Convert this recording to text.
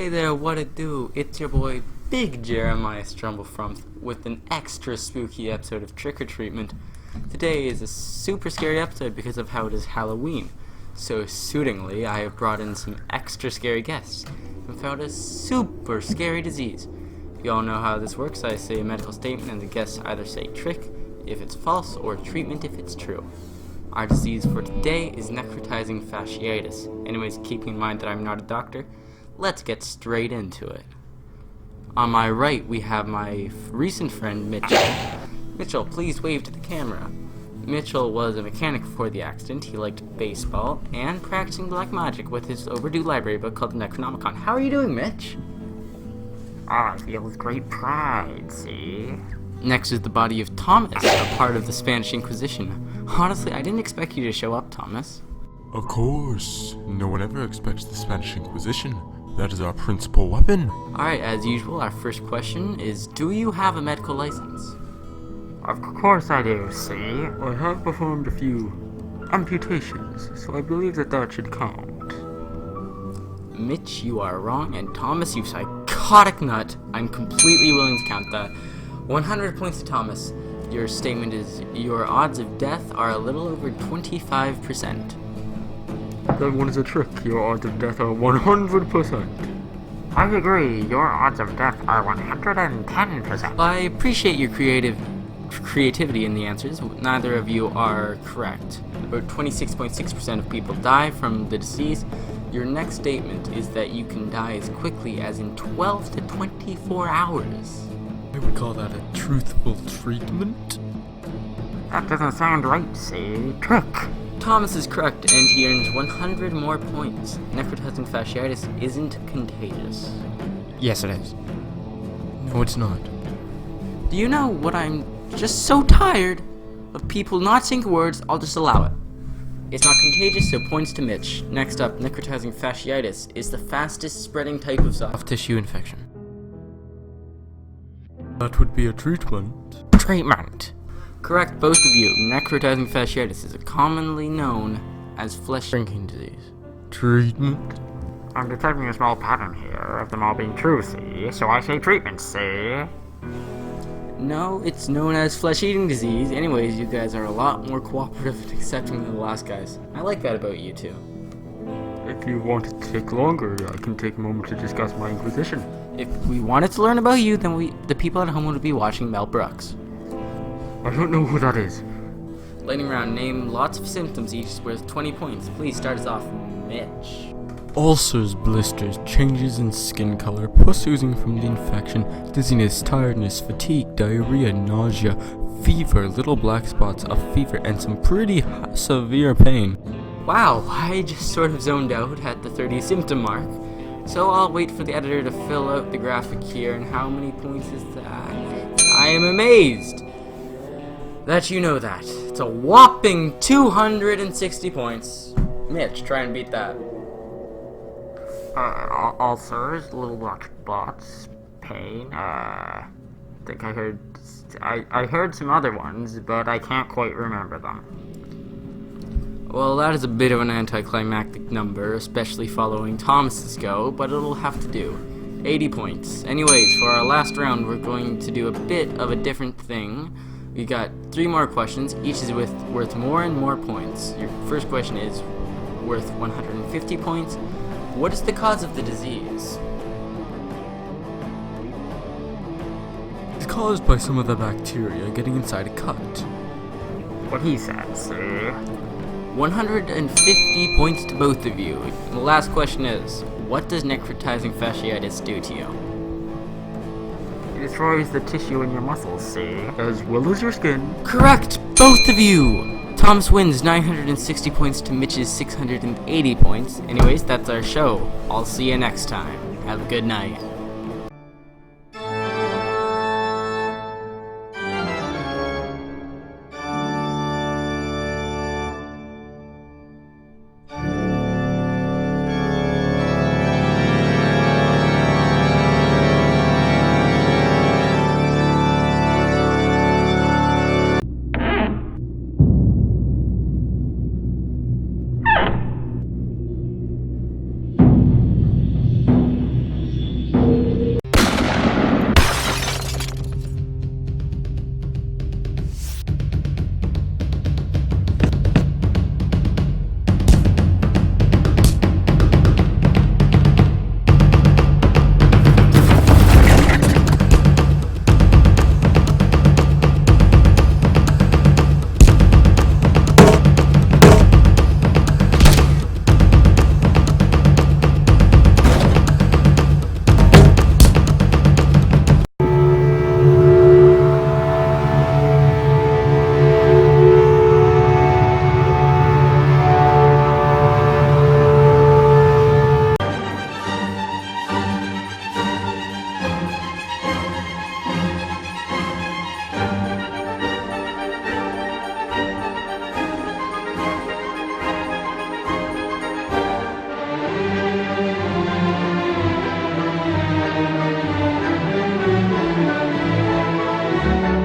Hey there, what it do? It's your boy Big Jeremiah Strumblefrump with an extra spooky episode of Trick or Treatment. Today is a super scary episode because of how it is Halloween. So suitingly, I have brought in some extra scary guests and found a super scary disease. You all know how this works. I say a medical statement and the guests either say trick if it's false or treatment if it's true. Our disease for today is necrotizing fasciitis. Anyways, keeping in mind that I'm not a doctor, let's get straight into it. On my right, we have my recent friend, Mitchell. Mitchell, please wave to the camera. Mitchell was a mechanic before the accident. He liked baseball and practicing black magic with his overdue library book called the Necronomicon. How are you doing, Mitch? I feel with great pride, see? Next is the body of Thomas, a part of the Spanish Inquisition. Honestly, I didn't expect you to show up, Thomas. Of course. No one ever expects the Spanish Inquisition. That is our principal weapon. Alright, as usual, our first question is, do you have a medical license? Of course I do, see? I have performed a few amputations, so I believe that should count. Mitch, you are wrong, and Thomas, you psychotic nut, I'm completely willing to count that. 100 points to Thomas. Your statement is, your odds of death are a little over 25%. That one is a trick. Your odds of death are 100%. I agree, your odds of death are 110%. I appreciate your creativity in the answers. Neither of you are correct. About 26.6% of people die from the disease. Your next statement is that you can die as quickly as in 12 to 24 hours. I would call that a truthful treatment. That doesn't sound right, see? Trick. Thomas is correct, and he earns 100 more points. Necrotizing fasciitis isn't contagious. Yes, it is. No, it's not. Do you know what? I'm just so tired of people not saying words. I'll just allow it. It's not contagious, so points to Mitch. Next up, necrotizing fasciitis is the fastest spreading type of soft tissue infection. That would be a treatment. Treatment. Correct, both of you. Necrotizing fasciitis is commonly known as flesh-shrinking disease. Treatment? I'm detecting a small pattern here of them all being true, see? So I say treatment, see? No, it's known as flesh-eating disease. Anyways, you guys are a lot more cooperative and accepting than the last guys. I like that about you two. If you want it to take longer, I can take a moment to discuss my Inquisition. If we wanted to learn about you, then the people at home would be watching Mel Brooks. I don't know who that is. Lightning round, name lots of symptoms, each worth 20 points. Please start us off, Mitch. Ulcers, blisters, changes in skin color, pus oozing from the infection, dizziness, tiredness, fatigue, diarrhea, nausea, fever, little black spots, a fever, and some pretty severe pain. Wow, I just sort of zoned out at the 30 symptom mark. So I'll wait for the editor to fill out the graphic here, and how many points is that? I am amazed that you know that. It's a whopping 260 points. Mitch, try and beat that. Ulcers, little black spots, pain, I think I heard some other ones, but I can't quite remember them. Well, that is a bit of an anticlimactic number, especially following Thomas's go, but it'll have to do. 80 points. Anyways, for our last round, we're going to do a bit of a different thing. We got 3 more questions, each is worth more and more points. Your first question is worth 150 points. What is the cause of the disease? It's caused by some of the bacteria getting inside a cut. What he said, see? 150 points to both of you. The last question is, what does necrotizing fasciitis do to you? It destroys the tissue in your muscles, see? As well as your skin. Correct, both of you! Thomas wins 960 points to Mitch's 680 points. Anyways, that's our show. I'll see you next time. Have a good night.